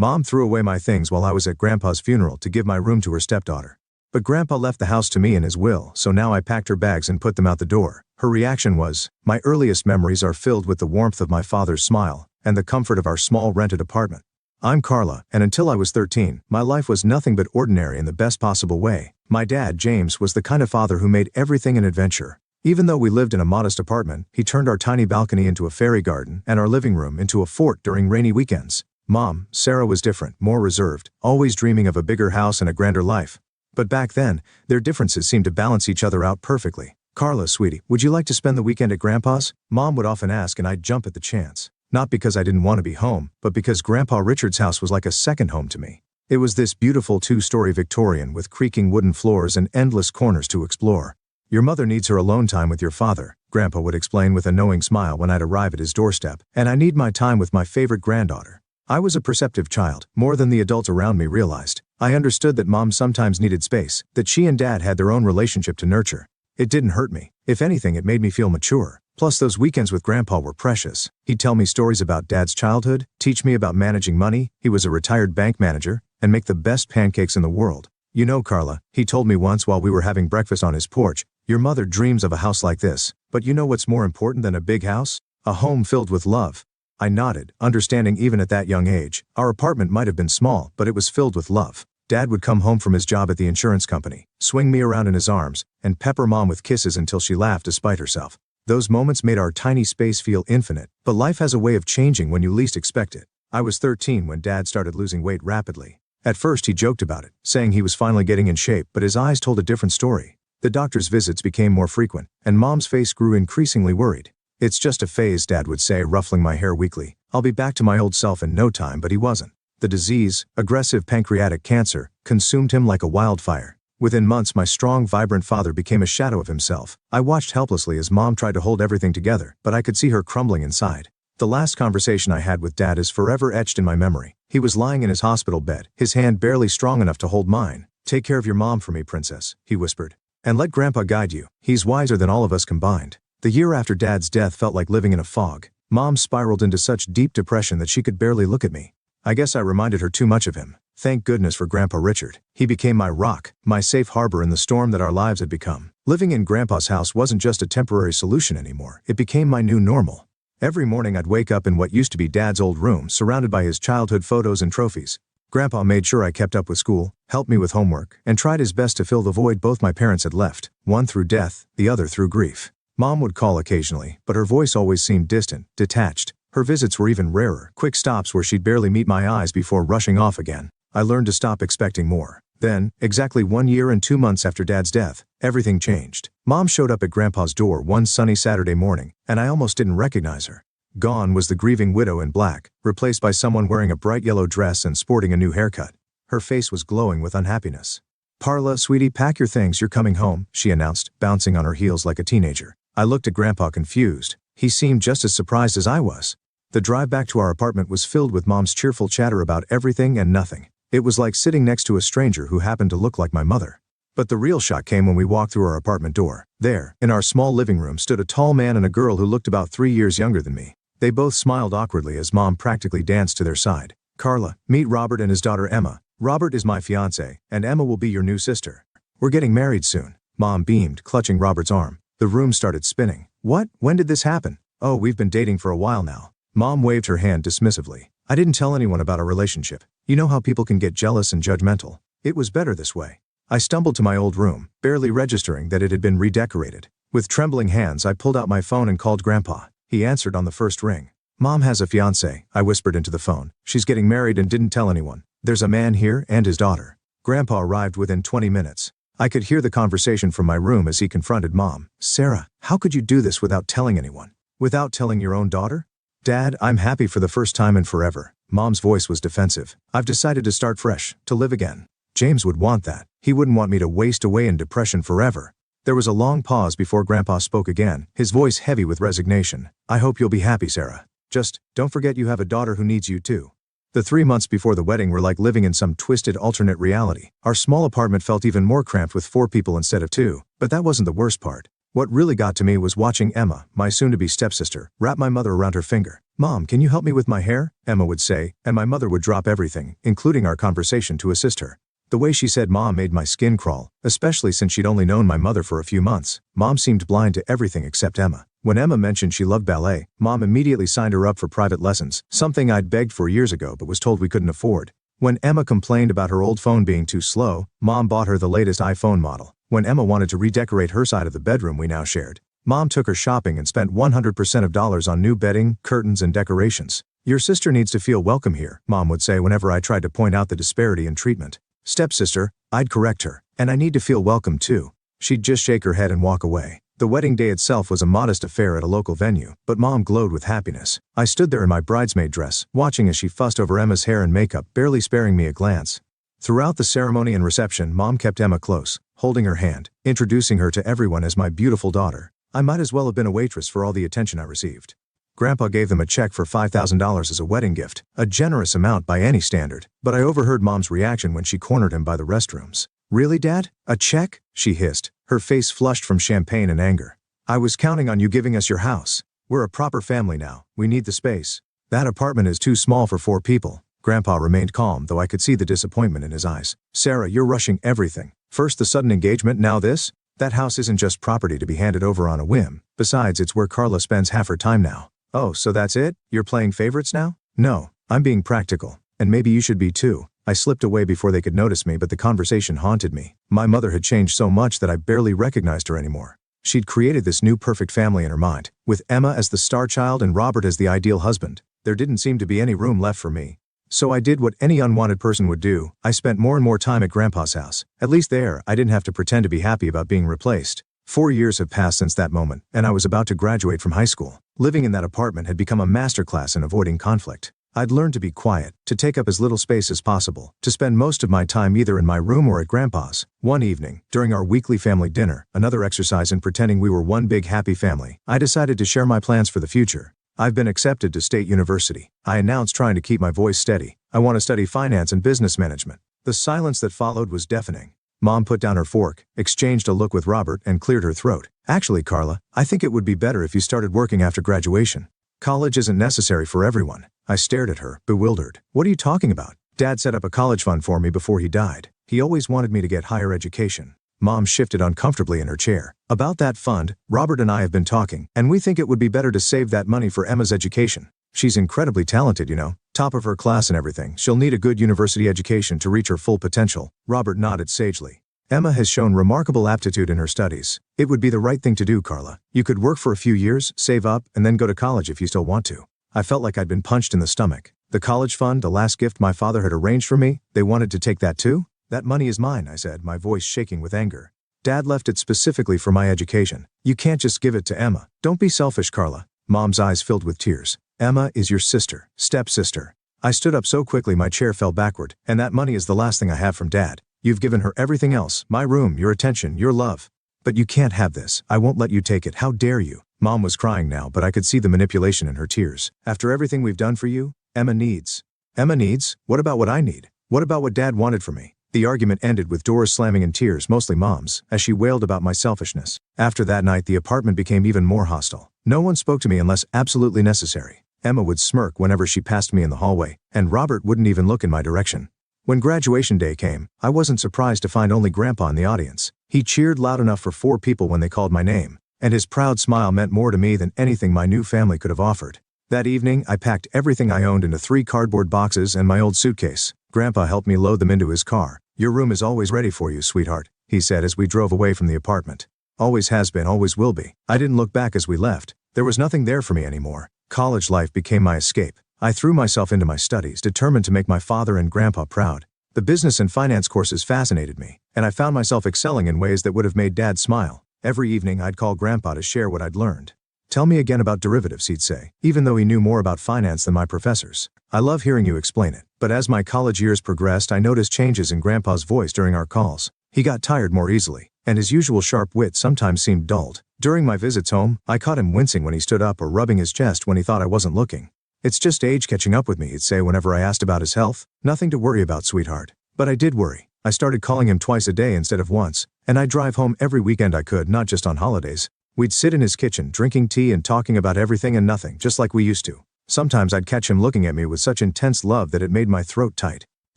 Mom threw away my things while I was at Grandpa's funeral to give my room to her stepdaughter. But Grandpa left the house to me in his will, so now I packed her bags and put them out the door. Her reaction was, "My earliest memories are filled with the warmth of my father's smile and the comfort of our small rented apartment." I'm Carla, and until I was 13, my life was nothing but ordinary in the best possible way. My dad, James, was the kind of father who made everything an adventure. Even though we lived in a modest apartment, he turned our tiny balcony into a fairy garden and our living room into a fort during rainy weekends. Mom, Sarah, was different, more reserved, always dreaming of a bigger house and a grander life. But back then, their differences seemed to balance each other out perfectly. "Carla, sweetie, would you like to spend the weekend at Grandpa's?" Mom would often ask, and I'd jump at the chance. Not because I didn't want to be home, but because Grandpa Richard's house was like a second home to me. It was this beautiful two-story Victorian with creaking wooden floors and endless corners to explore. "Your mother needs her alone time with your father," Grandpa would explain with a knowing smile when I'd arrive at his doorstep, "and I need my time with my favorite granddaughter." I was a perceptive child, more than the adults around me realized. I understood that Mom sometimes needed space, that she and Dad had their own relationship to nurture. It didn't hurt me. If anything, it made me feel mature. Plus, those weekends with Grandpa were precious. He'd tell me stories about Dad's childhood, teach me about managing money — he was a retired bank manager — and make the best pancakes in the world. "You know, Carla," he told me once while we were having breakfast on his porch, "your mother dreams of a house like this. But you know what's more important than a big house? A home filled with love." I nodded, understanding even at that young age. Our apartment might have been small, but it was filled with love. Dad would come home from his job at the insurance company, swing me around in his arms, and pepper Mom with kisses until she laughed despite herself. Those moments made our tiny space feel infinite, but life has a way of changing when you least expect it. I was 13 when Dad started losing weight rapidly. At first he joked about it, saying he was finally getting in shape, but his eyes told a different story. The doctor's visits became more frequent, and Mom's face grew increasingly worried. "It's just a phase," Dad would say, ruffling my hair weakly. "I'll be back to my old self in no time," but he wasn't. The disease, aggressive pancreatic cancer, consumed him like a wildfire. Within months, my strong, vibrant father became a shadow of himself. I watched helplessly as Mom tried to hold everything together, but I could see her crumbling inside. The last conversation I had with Dad is forever etched in my memory. He was lying in his hospital bed, his hand barely strong enough to hold mine. "Take care of your mom for me, princess," he whispered. "And let Grandpa guide you. He's wiser than all of us combined." The year after Dad's death felt like living in a fog. Mom spiraled into such deep depression that she could barely look at me. I guess I reminded her too much of him. Thank goodness for Grandpa Richard. He became my rock, my safe harbor in the storm that our lives had become. Living in Grandpa's house wasn't just a temporary solution anymore. It became my new normal. Every morning I'd wake up in what used to be Dad's old room, surrounded by his childhood photos and trophies. Grandpa made sure I kept up with school, helped me with homework, and tried his best to fill the void both my parents had left, one through death, the other through grief. Mom would call occasionally, but her voice always seemed distant, detached. Her visits were even rarer, quick stops where she'd barely meet my eyes before rushing off again. I learned to stop expecting more. Then, exactly 1 year and 2 months after Dad's death, everything changed. Mom showed up at Grandpa's door one sunny Saturday morning, and I almost didn't recognize her. Gone was the grieving widow in black, replaced by someone wearing a bright yellow dress and sporting a new haircut. Her face was glowing with unhappiness. "Parla, sweetie, pack your things, you're coming home," she announced, bouncing on her heels like a teenager. I looked at Grandpa confused. He seemed just as surprised as I was. The drive back to our apartment was filled with Mom's cheerful chatter about everything and nothing. It was like sitting next to a stranger who happened to look like my mother. But the real shock came when we walked through our apartment door. There, in our small living room, stood a tall man and a girl who looked about 3 years younger than me. They both smiled awkwardly as Mom practically danced to their side. "Carla, meet Robert and his daughter Emma. Robert is my fiancé, and Emma will be your new sister. We're getting married soon." Mom beamed, clutching Robert's arm. The room started spinning. "What? When did this happen?" "Oh, we've been dating for a while now." Mom waved her hand dismissively. "I didn't tell anyone about our relationship. You know how people can get jealous and judgmental. It was better this way." I stumbled to my old room, barely registering that it had been redecorated. With trembling hands, I pulled out my phone and called Grandpa. He answered on the first ring. "Mom has a fiancé," I whispered into the phone. "She's getting married and didn't tell anyone. There's a man here and his daughter." Grandpa arrived within 20 minutes. I could hear the conversation from my room as he confronted Mom. "Sarah, how could you do this without telling anyone? Without telling your own daughter?" "Dad, I'm happy for the first time in forever." Mom's voice was defensive. "I've decided to start fresh, to live again." James would want that. He wouldn't want me to waste away in depression forever. There was a long pause before Grandpa spoke again, his voice heavy with resignation. "I hope you'll be happy, Sarah. Just, don't forget you have a daughter who needs you too." The 3 months before the wedding were like living in some twisted alternate reality. Our small apartment felt even more cramped with 4 people instead of 2, but that wasn't the worst part. What really got to me was watching Emma, my soon-to-be stepsister, wrap my mother around her finger. "Mom, can you help me with my hair?" Emma would say, and my mother would drop everything, including our conversation, to assist her. The way she said "Mom" made my skin crawl, especially since she'd only known my mother for a few months. Mom seemed blind to everything except Emma. When Emma mentioned she loved ballet, Mom immediately signed her up for private lessons, something I'd begged for years ago but was told we couldn't afford. When Emma complained about her old phone being too slow, Mom bought her the latest iPhone model. When Emma wanted to redecorate her side of the bedroom we now shared, Mom took her shopping and spent 100% of dollars on new bedding, curtains, and decorations. "Your sister needs to feel welcome here," Mom would say whenever I tried to point out the disparity in treatment. "Stepsister," I'd correct her, "and I need to feel welcome too." She'd just shake her head and walk away. The wedding day itself was a modest affair at a local venue, but Mom glowed with happiness. I stood there in my bridesmaid dress, watching as she fussed over Emma's hair and makeup, barely sparing me a glance. Throughout the ceremony and reception, Mom kept Emma close, holding her hand, introducing her to everyone as my beautiful daughter. I might as well have been a waitress for all the attention I received. Grandpa gave them a check for $5,000 as a wedding gift, a generous amount by any standard, but I overheard Mom's reaction when she cornered him by the restrooms. "Really, Dad? A check?" she hissed, her face flushed from champagne and anger. "I was counting on you giving us your house. We're a proper family now. We need the space. That apartment is too small for 4 people. Grandpa remained calm, though I could see the disappointment in his eyes. "Sarah, you're rushing everything. First the sudden engagement, now this? That house isn't just property to be handed over on a whim. Besides, it's where Carla spends half her time now." "Oh, so that's it? You're playing favorites now?" "No, I'm being practical. And maybe you should be too." I slipped away before they could notice me, but the conversation haunted me. My mother had changed so much that I barely recognized her anymore. She'd created this new perfect family in her mind, with Emma as the star child and Robert as the ideal husband. There didn't seem to be any room left for me. So I did what any unwanted person would do. I spent more and more time at Grandpa's house. At least there, I didn't have to pretend to be happy about being replaced. 4 years have passed since that moment, and I was about to graduate from high school. Living in that apartment had become a masterclass in avoiding conflict. I'd learned to be quiet, to take up as little space as possible, to spend most of my time either in my room or at Grandpa's. One evening, during our weekly family dinner, another exercise in pretending we were one big happy family, I decided to share my plans for the future. "I've been accepted to State University," I announced, trying to keep my voice steady. "I want to study finance and business management." The silence that followed was deafening. Mom put down her fork, exchanged a look with Robert, and cleared her throat. "Actually, Carla, I think it would be better if you started working after graduation. College isn't necessary for everyone." I stared at her, bewildered. "What are you talking about? Dad set up a college fund for me before he died. He always wanted me to get higher education." Mom shifted uncomfortably in her chair. "About that fund, Robert and I have been talking, and we think it would be better to save that money for Emma's education. She's incredibly talented, you know, top of her class and everything. She'll need a good university education to reach her full potential." Robert nodded sagely. "Emma has shown remarkable aptitude in her studies. It would be the right thing to do, Carla. You could work for a few years, save up, and then go to college if you still want to." I felt like I'd been punched in the stomach. The college fund, the last gift my father had arranged for me, they wanted to take that too? "That money is mine," I said, my voice shaking with anger. "Dad left it specifically for my education. You can't just give it to Emma." "Don't be selfish, Carla." Mom's eyes filled with tears. "Emma is your sister, stepsister." I stood up so quickly my chair fell backward. "And that money is the last thing I have from Dad. You've given her everything else, my room, your attention, your love. But you can't have this. I won't let you take it. How dare you?" Mom was crying now, but I could see the manipulation in her tears. "After everything we've done for you, Emma needs." "Emma needs? What about what I need? What about what Dad wanted for me?" The argument ended with doors slamming and tears, mostly Mom's, as she wailed about my selfishness. After that night, the apartment became even more hostile. No one spoke to me unless absolutely necessary. Emma would smirk whenever she passed me in the hallway, and Robert wouldn't even look in my direction. When graduation day came, I wasn't surprised to find only Grandpa in the audience. He cheered loud enough for 4 people when they called my name, and his proud smile meant more to me than anything my new family could have offered. That evening, I packed everything I owned into 3 cardboard boxes and my old suitcase. Grandpa helped me load them into his car. "Your room is always ready for you, sweetheart," he said as we drove away from the apartment. "Always has been, always will be." I didn't look back as we left. There was nothing there for me anymore. College life became my escape. I threw myself into my studies, determined to make my father and Grandpa proud. The business and finance courses fascinated me, and I found myself excelling in ways that would have made Dad smile. Every evening I'd call Grandpa to share what I'd learned. "Tell me again about derivatives," he'd say, even though he knew more about finance than my professors. "I love hearing you explain it." But as my college years progressed, I noticed changes in Grandpa's voice during our calls. He got tired more easily, and his usual sharp wit sometimes seemed dulled. During my visits home, I caught him wincing when he stood up or rubbing his chest when he thought I wasn't looking. "It's just age catching up with me," he'd say whenever I asked about his health. "Nothing to worry about, sweetheart." But I did worry. I started calling him twice a day instead of once, and I'd drive home every weekend I could, not just on holidays. We'd sit in his kitchen drinking tea and talking about everything and nothing, just like we used to. Sometimes I'd catch him looking at me with such intense love that it made my throat tight.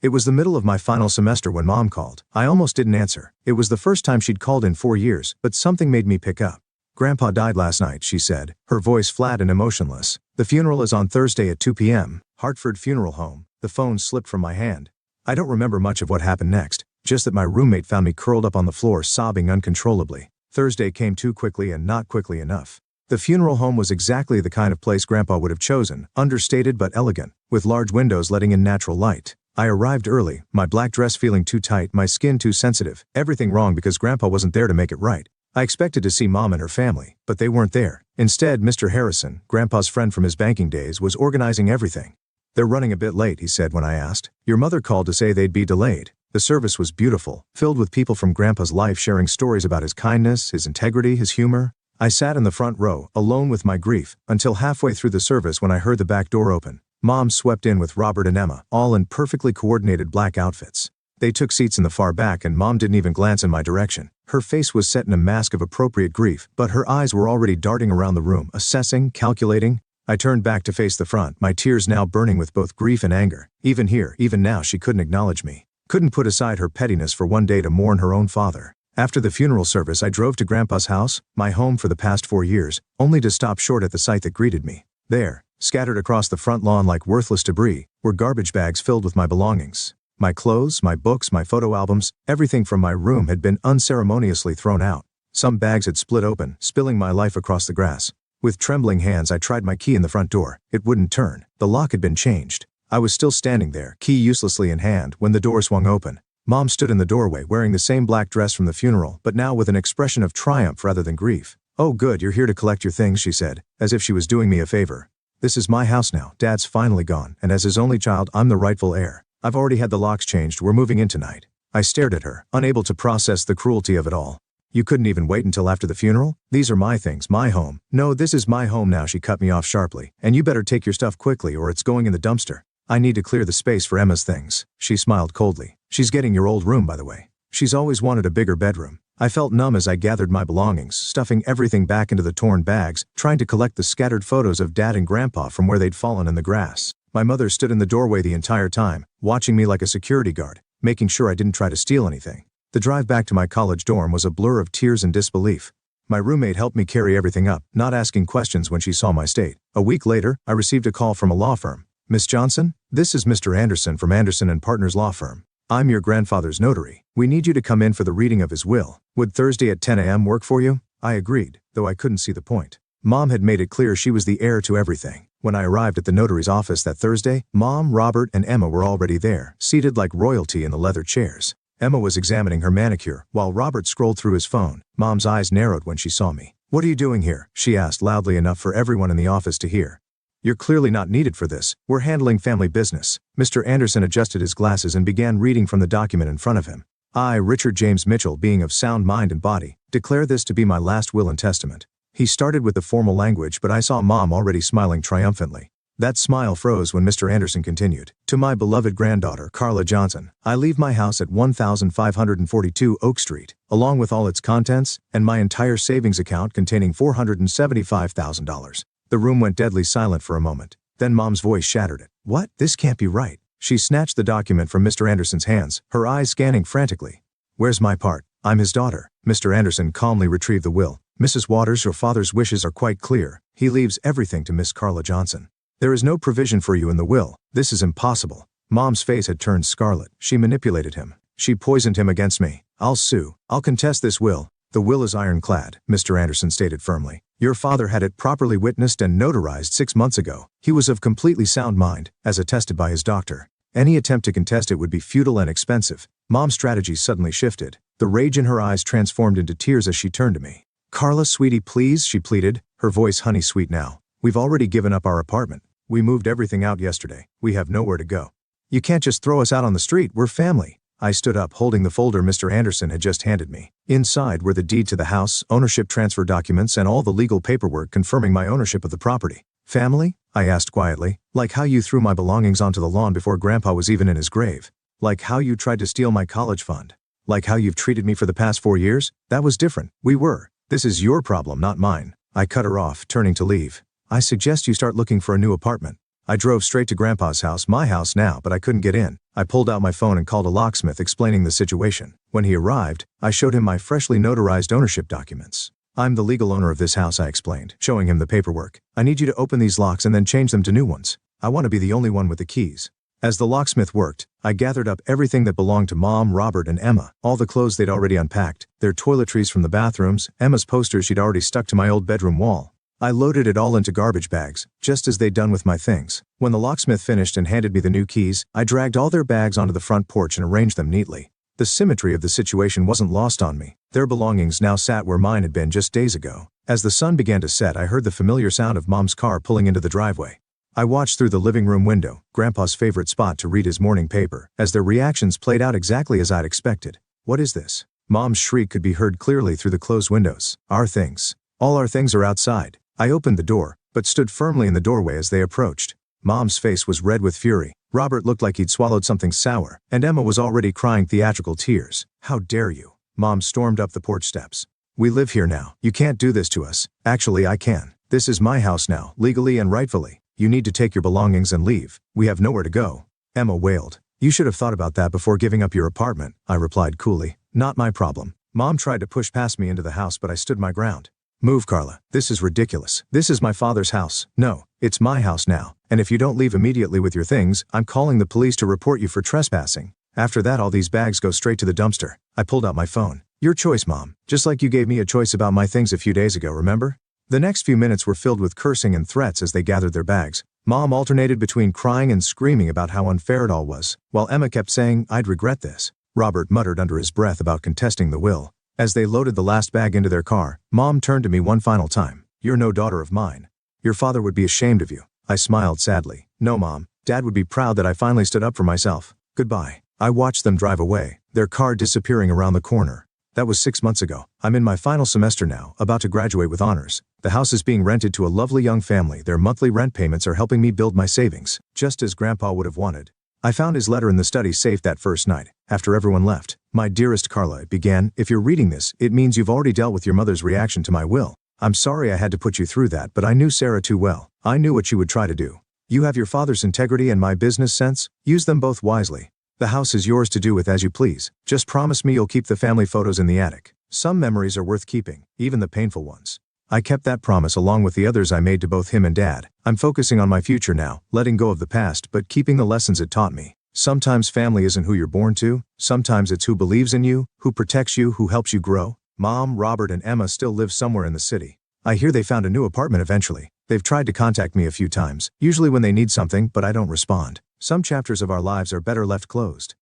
It was the middle of my final semester when Mom called. I almost didn't answer. It was the first time she'd called in 4 years, but something made me pick up. "Grandpa died last night," she said, her voice flat and emotionless. "The funeral is on Thursday at 2 p.m., Hartford Funeral Home." The phone slipped from my hand. I don't remember much of what happened next, just that my roommate found me curled up on the floor sobbing uncontrollably. Thursday came too quickly and not quickly enough. The funeral home was exactly the kind of place Grandpa would have chosen, understated but elegant, with large windows letting in natural light. I arrived early, my black dress feeling too tight, my skin too sensitive, everything wrong because Grandpa wasn't there to make it right. I expected to see Mom and her family, but they weren't there. Instead, Mr. Harrison, Grandpa's friend from his banking days, was organizing everything. "They're running a bit late," he said when I asked. "Your mother called to say they'd be delayed." The service was beautiful, filled with people from Grandpa's life sharing stories about his kindness, his integrity, his humor. I sat in the front row, alone with my grief, until halfway through the service when I heard the back door open. Mom swept in with Robert and Emma, all in perfectly coordinated black outfits. They took seats in the far back and Mom didn't even glance in my direction. Her face was set in a mask of appropriate grief, but her eyes were already darting around the room, assessing, calculating. I turned back to face the front, my tears now burning with both grief and anger. Even here, even now, she couldn't acknowledge me. Couldn't put aside her pettiness for one day to mourn her own father. After the funeral service, I drove to Grandpa's house, my home for the past 4 years, only to stop short at the sight that greeted me. There, scattered across the front lawn like worthless debris, were garbage bags filled with my belongings. My clothes, my books, my photo albums, everything from my room had been unceremoniously thrown out. Some bags had split open, spilling my life across the grass. With trembling hands, I tried my key in the front door. It wouldn't turn. The lock had been changed. I was still standing there, key uselessly in hand, when the door swung open. Mom stood in the doorway wearing the same black dress from the funeral, but now with an expression of triumph rather than grief. "Oh good, you're here to collect your things," she said, as if she was doing me a favor. "This is my house now. Dad's finally gone, and as his only child, I'm the rightful heir. I've already had the locks changed. We're moving in tonight." I stared at her, unable to process the cruelty of it all. "You couldn't even wait until after the funeral? These are my things, my home." "No, this is my home now," she cut me off sharply. "And you better take your stuff quickly or it's going in the dumpster. I need to clear the space for Emma's things." She smiled coldly. "She's getting your old room, by the way. She's always wanted a bigger bedroom." I felt numb as I gathered my belongings, stuffing everything back into the torn bags, trying to collect the scattered photos of Dad and Grandpa from where they'd fallen in the grass. My mother stood in the doorway the entire time, watching me like a security guard, making sure I didn't try to steal anything. The drive back to my college dorm was a blur of tears and disbelief. My roommate helped me carry everything up, not asking questions when she saw my state. A week later, I received a call from a law firm. "Miss Johnson? This is Mr. Anderson from Anderson & Partners Law Firm. I'm your grandfather's notary. We need you to come in for the reading of his will. Would Thursday at 10 a.m. work for you?" I agreed, though I couldn't see the point. Mom had made it clear she was the heir to everything. When I arrived at the notary's office that Thursday, Mom, Robert, and Emma were already there, seated like royalty in the leather chairs. Emma was examining her manicure, while Robert scrolled through his phone. Mom's eyes narrowed when she saw me. "What are you doing here?" she asked loudly enough for everyone in the office to hear. "You're clearly not needed for this. We're handling family business." Mr. Anderson adjusted his glasses and began reading from the document in front of him. "I, Richard James Mitchell, being of sound mind and body, declare this to be my last will and testament." He started with the formal language, but I saw Mom already smiling triumphantly. That smile froze when Mr. Anderson continued. "To my beloved granddaughter, Carla Johnson, I leave my house at 1542 Oak Street, along with all its contents, and my entire savings account containing $475,000. The room went deadly silent for a moment. Then Mom's voice shattered it. "What? This can't be right." She snatched the document from Mr. Anderson's hands, her eyes scanning frantically. "Where's my part? I'm his daughter." Mr. Anderson calmly retrieved the will. "Mrs. Waters, your father's wishes are quite clear. He leaves everything to Miss Carla Johnson. There is no provision for you in the will. This is impossible." Mom's face had turned scarlet. She manipulated him. She poisoned him against me. "I'll sue. I'll contest this will." "The will is ironclad," Mr. Anderson stated firmly. "Your father had it properly witnessed and notarized 6 months ago. He was of completely sound mind, as attested by his doctor. Any attempt to contest it would be futile and expensive." Mom's strategy suddenly shifted. The rage in her eyes transformed into tears as she turned to me. "Carla, sweetie, please," she pleaded, her voice honey-sweet now. "We've already given up our apartment. We moved everything out yesterday. We have nowhere to go. You can't just throw us out on the street. We're family." I stood up, holding the folder Mr. Anderson had just handed me. Inside were the deed to the house, ownership transfer documents, and all the legal paperwork confirming my ownership of the property. "Family?" I asked quietly. "Like how you threw my belongings onto the lawn before Grandpa was even in his grave. Like how you tried to steal my college fund. Like how you've treated me for the past 4 years? That was different. We were. This is your problem, not mine. I cut her off, turning to leave. I suggest you start looking for a new apartment. I drove straight to Grandpa's house, my house now, but I couldn't get in. I pulled out my phone and called a locksmith explaining the situation. When he arrived, I showed him my freshly notarized ownership documents. I'm the legal owner of this house, I explained, showing him the paperwork. I need you to open these locks and then change them to new ones. I want to be the only one with the keys. As the locksmith worked, I gathered up everything that belonged to Mom, Robert, and Emma, all the clothes they'd already unpacked, their toiletries from the bathrooms, Emma's posters she'd already stuck to my old bedroom wall. I loaded it all into garbage bags, just as they'd done with my things. When the locksmith finished and handed me the new keys, I dragged all their bags onto the front porch and arranged them neatly. The symmetry of the situation wasn't lost on me. Their belongings now sat where mine had been just days ago. As the sun began to set, I heard the familiar sound of Mom's car pulling into the driveway. I watched through the living room window, Grandpa's favorite spot to read his morning paper, as their reactions played out exactly as I'd expected. What is this? Mom's shriek could be heard clearly through the closed windows. Our things. All our things are outside. I opened the door, but stood firmly in the doorway as they approached. Mom's face was red with fury. Robert looked like he'd swallowed something sour, and Emma was already crying theatrical tears. How dare you? Mom stormed up the porch steps. We live here now. You can't do this to us. Actually, I can. This is my house now, legally and rightfully. You need to take your belongings and leave. We have nowhere to go. Emma wailed. You should have thought about that before giving up your apartment, I replied coolly. Not my problem. Mom tried to push past me into the house, but I stood my ground. Move, Carla. This is ridiculous. This is my father's house. No, it's my house now. And if you don't leave immediately with your things, I'm calling the police to report you for trespassing. After that, all these bags go straight to the dumpster. I pulled out my phone. Your choice, Mom. Just like you gave me a choice about my things a few days ago, remember? The next few minutes were filled with cursing and threats as they gathered their bags. Mom alternated between crying and screaming about how unfair it all was, while Emma kept saying, I'd regret this. Robert muttered under his breath about contesting the will. As they loaded the last bag into their car, Mom turned to me one final time. You're no daughter of mine. Your father would be ashamed of you. I smiled sadly. No, Mom. Dad would be proud that I finally stood up for myself. Goodbye. I watched them drive away, their car disappearing around the corner. That was 6 months ago. I'm in my final semester now, about to graduate with honors. The house is being rented to a lovely young family. Their monthly rent payments are helping me build my savings, just as Grandpa would have wanted. I found his letter in the study safe that first night, after everyone left. My dearest Carla, it began, if you're reading this, it means you've already dealt with your mother's reaction to my will. I'm sorry I had to put you through that, but I knew Sarah too well. I knew what she would try to do. You have your father's integrity and my business sense. Use them both wisely. The house is yours to do with as you please. Just promise me you'll keep the family photos in the attic. Some memories are worth keeping, even the painful ones. I kept that promise along with the others I made to both him and Dad. I'm focusing on my future now, letting go of the past but keeping the lessons it taught me. Sometimes family isn't who you're born to. Sometimes it's who believes in you, who protects you, who helps you grow. Mom, Robert, and Emma still live somewhere in the city. I hear they found a new apartment eventually. They've tried to contact me a few times, usually when they need something, but I don't respond. Some chapters of our lives are better left closed.